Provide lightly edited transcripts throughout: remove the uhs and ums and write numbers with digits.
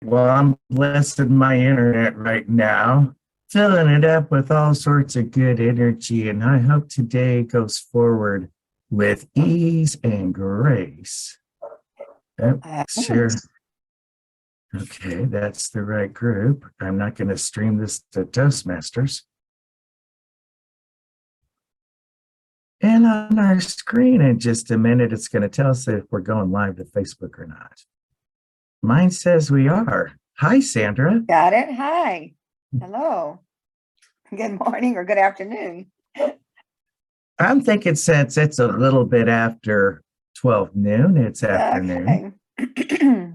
Well, I'm blessing my internet right now, filling it up with all sorts of good energy. And I hope today goes forward with ease and grace. Oh, sure. Okay, that's the right group. I'm not going to stream this to Toastmasters. And on our screen in just a minute, it's going to tell us if we're going live to Facebook or not. Mine says we are. Hi, Sandra. Got it. Hi. Hello. Good morning or good afternoon. I'm thinking since it's a little bit after 12 noon, it's afternoon. Okay.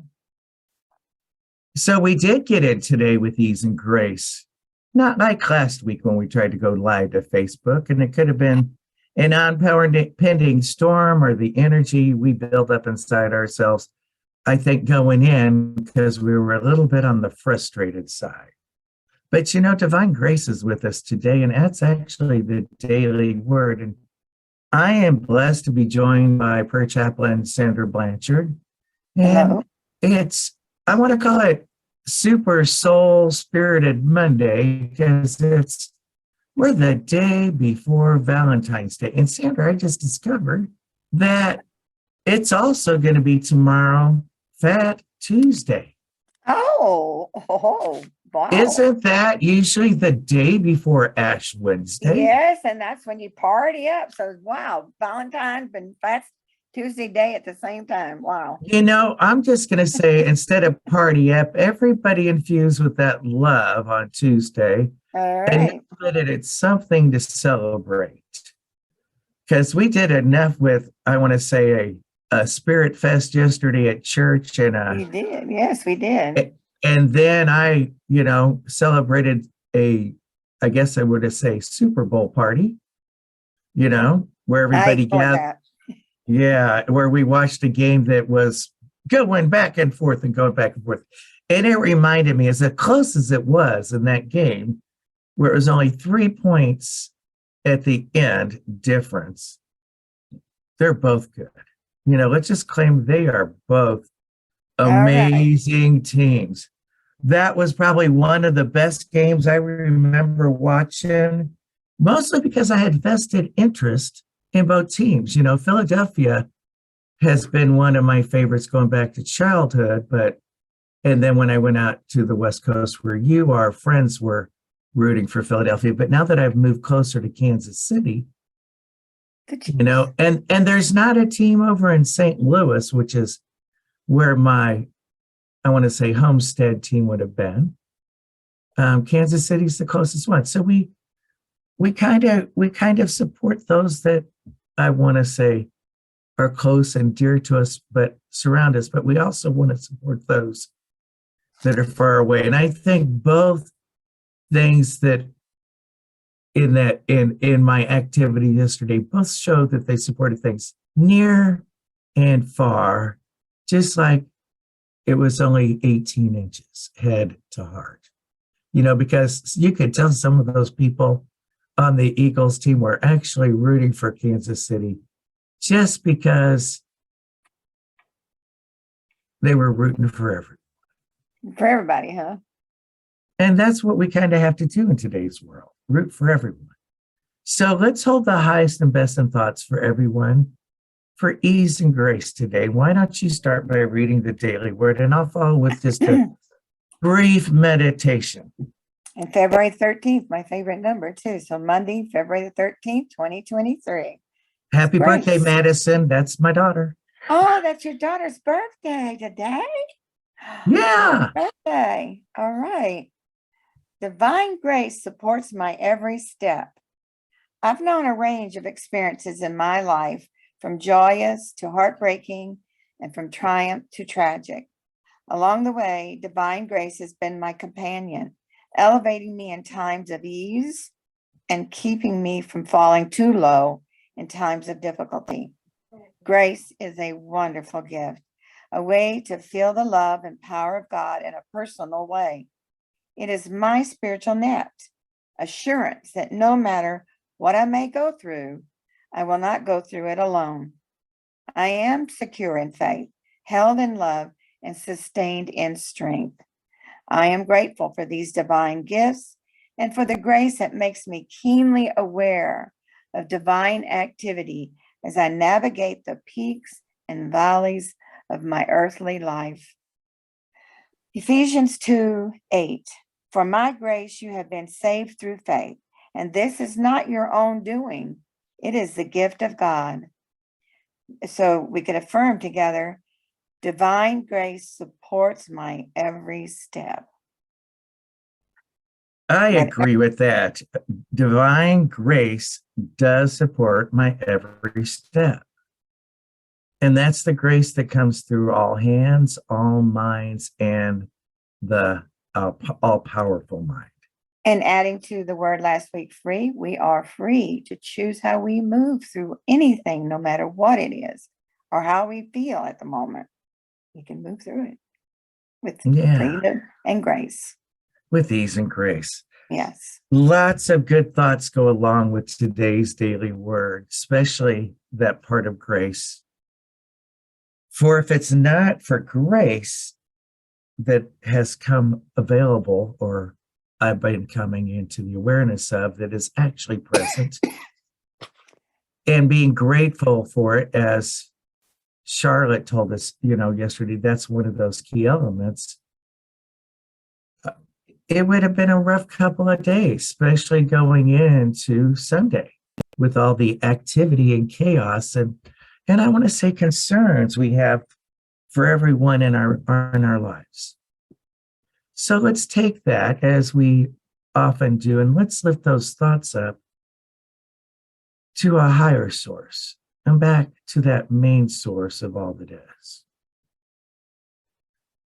So we did get in today with ease and grace. Not like last week when we tried to go live to Facebook, and it could have been an impending storm or the energy we build up inside ourselves, I think, going in because we were a little bit on the frustrated side. But you know, divine grace is with us today, and that's actually the daily word. And I am blessed to be joined by prayer chaplain Sandra Blanchard. And Hello. I want to call it Super Soul Spirited Monday because we're the day before Valentine's Day. And Sandra, I just discovered that it's also going to be tomorrow, Fat Tuesday. Oh, wow. Isn't that usually the day before Ash Wednesday? Yes, and that's when you party up. So, wow, Valentine's and Fat Tuesday day at the same time. Wow. You know, I'm just going to say instead of party up, everybody infused with that love on Tuesday. All right. And that it's something to celebrate. Because we did enough with, I want to say, a spirit fest yesterday at church. And we did. Yes, we did. And then I, celebrated I guess I would say Super Bowl party, where everybody gathered. Yeah, where we watched a game that was going back and forth and going back and forth. And it reminded me, as close as it was in that game, where it was only 3 points at the end difference, they're both good. Let's just claim they are both amazing teams. That was probably one of the best games I remember watching, mostly because I had vested interest in both teams. Philadelphia has been one of my favorites going back to childhood, and then when I went out to the West Coast where you are, friends were rooting for Philadelphia. But now that I've moved closer to Kansas City, and there's not a team over in St. Louis, which is where my, I want to say, homestead team would have been. Kansas City's the closest one. So we kind of support those that I want to say are close and dear to us, but surround us. But we also want to support those that are far away. And I think both things that in my activity yesterday both showed that they supported things near and far, just like it was only 18 inches head to heart. Because you could tell some of those people on the Eagles team were actually rooting for Kansas City just because they were rooting for everyone. For everybody, huh? And that's what we kind of have to do in today's world, root for everyone. So let's hold the highest and best in thoughts for everyone for ease and grace today. Why don't you start by reading the daily word, and I'll follow with just a brief meditation. And February 13th, my favorite number too. So Monday, February the 13th, 2023. Happy birthday, Madison. That's my daughter. Oh, that's your daughter's birthday today? Yeah. Birthday. All right. Divine grace supports my every step. I've known a range of experiences in my life, from joyous to heartbreaking and from triumph to tragic. Along the way, divine grace has been my companion, elevating me in times of ease and keeping me from falling too low in times of difficulty. Grace is a wonderful gift, a way to feel the love and power of God in a personal way. It is my spiritual net, assurance that no matter what I may go through, I will not go through it alone. I am secure in faith, held in love, and sustained in strength. I am grateful for these divine gifts and for the grace that makes me keenly aware of divine activity as I navigate the peaks and valleys of my earthly life. Ephesians 2:8. For my grace you have been saved through faith, and this is not your own doing. It is the gift of God. So we could affirm together, divine grace supports my every step. I agree with that. Divine grace does support my every step. And that's the grace that comes through all hands, all minds, and the all-powerful mind. And adding to the word last week, free, we are free to choose how we move through anything, no matter what it is, or how we feel at the moment. We can move through it with freedom and grace. With ease and grace. Yes. Lots of good thoughts go along with today's daily word, especially that part of grace. For if it's not for grace that has come available, or I've been coming into the awareness of, that is actually present, and being grateful for it, as Charlotte told us, yesterday, that's one of those key elements. It would have been a rough couple of days, especially going into Sunday with all the activity and chaos and I want to say concerns we have for everyone in our lives. So let's take that, as we often do, and let's lift those thoughts up to a higher source and back to that main source of all that is.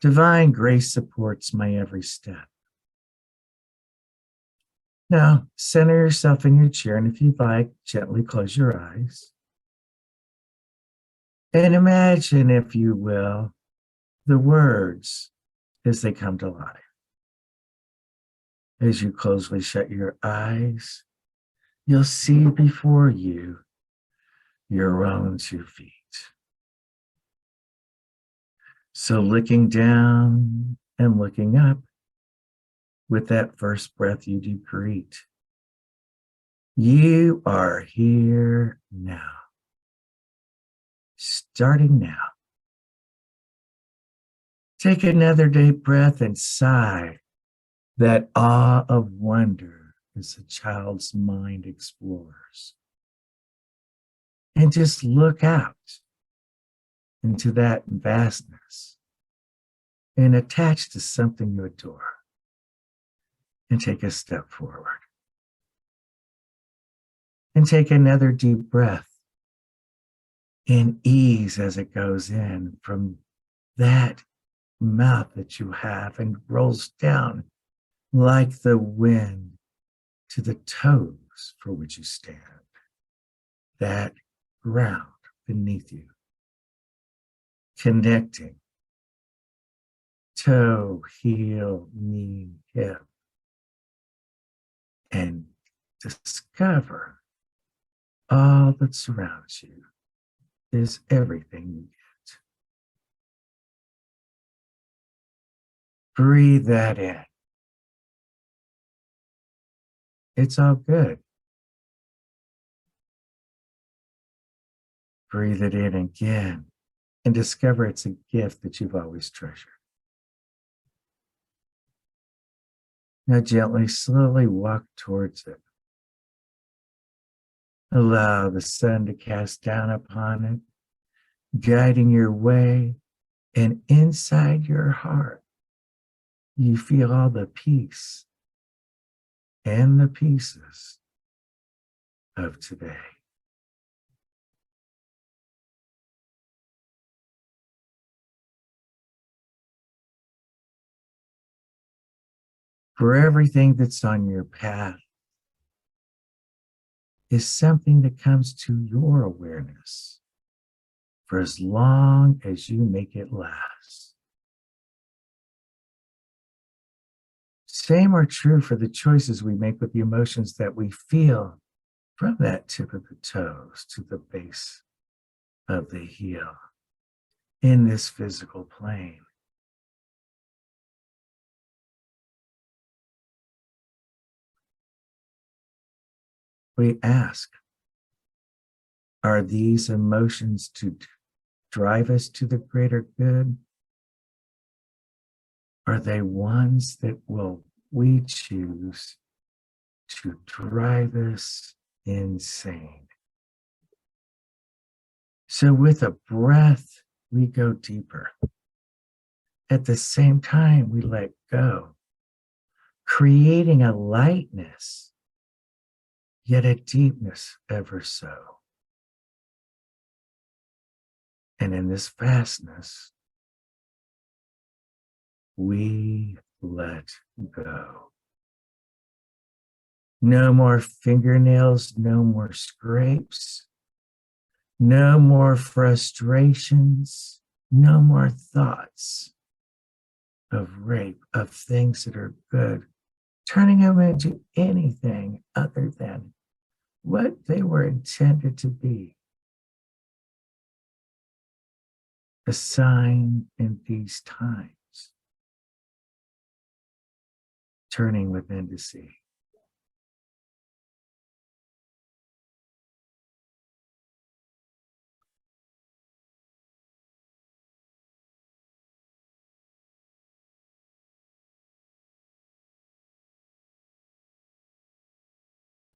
Divine grace supports my every step. Now, center yourself in your chair, and if you'd like, gently close your eyes. And imagine, if you will, the words as they come to life. As you closely shut your eyes, you'll see before you your own 2 feet. So looking down and looking up, with that first breath you do greet. You are here now. Starting now. Take another deep breath and sigh that awe of wonder as a child's mind explores. And just look out into that vastness and attach to something you adore. And take a step forward. And take another deep breath and ease as it goes in from that mouth that you have and rolls down like the wind to the toes for which you stand. That ground beneath you. Connecting toe, heel, knee, hip. And discover all that surrounds you is everything you get. Breathe that in. It's all good. Breathe it in again and discover it's a gift that you've always treasured. Now gently, slowly walk towards it. Allow the sun to cast down upon it, guiding your way, and inside your heart, you feel all the peace and the pieces of today. For everything that's on your path is something that comes to your awareness for as long as you make it last. Same are true for the choices we make with the emotions that we feel from that tip of the toes to the base of the heel in this physical plane. we ask, are these emotions to drive us to the greater good? Are they ones that we choose to drive us insane? So with a breath, we go deeper. At the same time, we let go, creating a lightness, yet a deepness ever so. And in this vastness, we let go. No more fingernails, no more scrapes, no more frustrations, no more thoughts of rape, of things that are good, turning them into anything other than what they were intended to be. A sign in these times, turning within to see.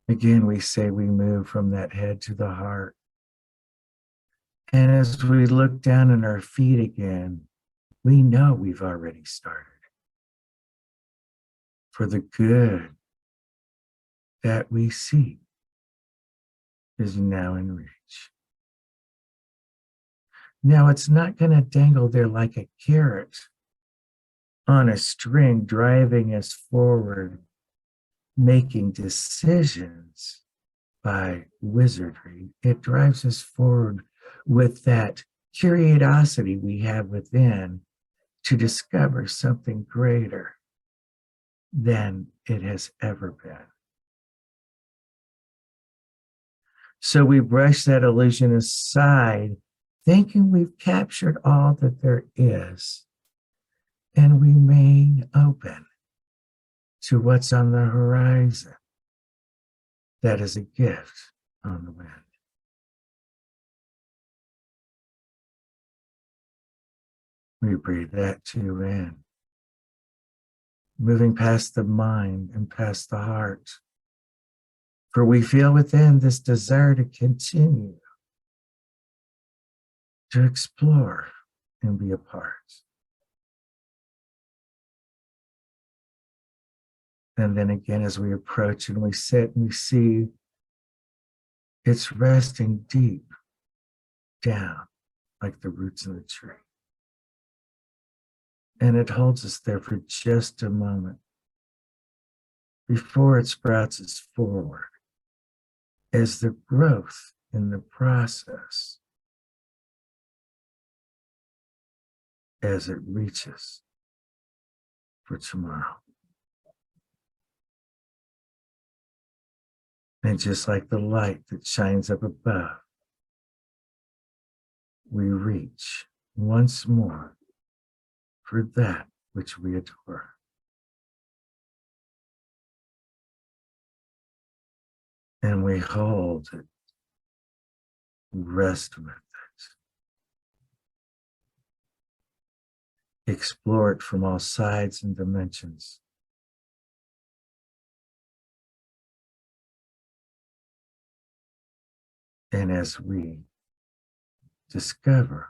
Again, we say we move from that head to the heart. And as we look down at our feet again, we know we've already started. For the good that we seek is now in reach. Now, it's not going to dangle there like a carrot on a string, driving us forward, making decisions by wizardry. It drives us forward with that curiosity we have within to discover something greater than it has ever been. So we brush that illusion aside, thinking we've captured all that there is, and remain open to what's on the horizon. That is a gift on the wind. We breathe that too in, moving past the mind and past the heart. For we feel within this desire to continue to explore and be a part. And then again, as we approach and we sit and we see it's resting deep down like the roots of the tree. And it holds us there for just a moment before it sprouts us forward as the growth in the process as it reaches for tomorrow. And just like the light that shines up above, we reach once more for that which we adore. And we hold it, rest with it, explore it from all sides and dimensions. And as we discover,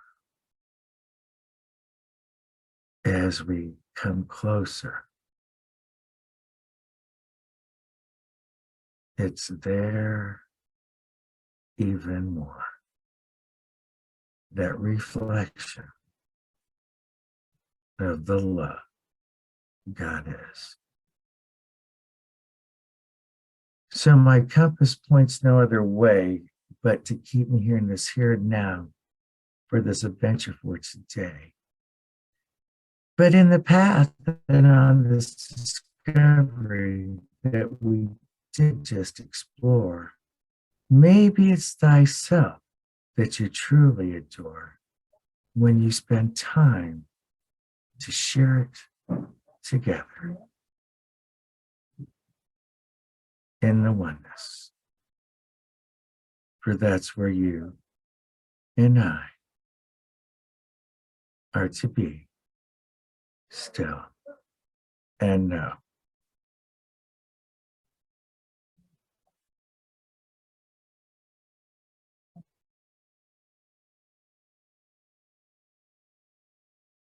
as we come closer, it's there even more. That reflection of the love God is. So my compass points no other way but to keep me here in this here and now for this adventure for today. But in the path and on this discovery that we did just explore, maybe it's thyself that you truly adore when you spend time to share it together in the oneness. for that's where you and I are to be still and know.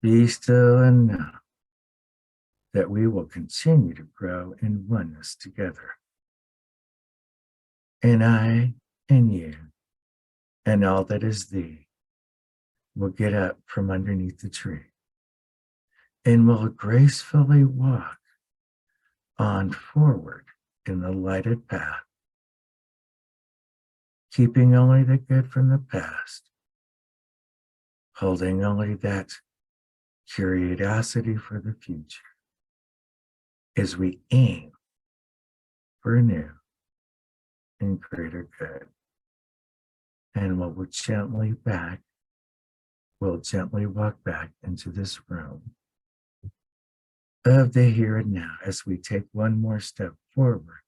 Be still and know that we will continue to grow in oneness together. And I and you and all that is thee will get up from underneath the tree and will gracefully walk on forward in the lighted path, keeping only the good from the past, holding only that curiosity for the future as we aim for new and greater good. And we'll gently walk back into this room of the here and now as we take one more step forward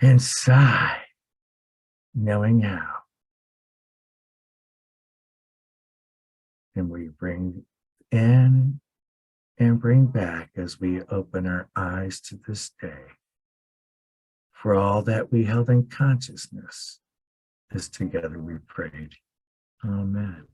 and sigh, knowing how. And we bring in and bring back as we open our eyes to this day. For all that we held in consciousness, as together we prayed. Amen.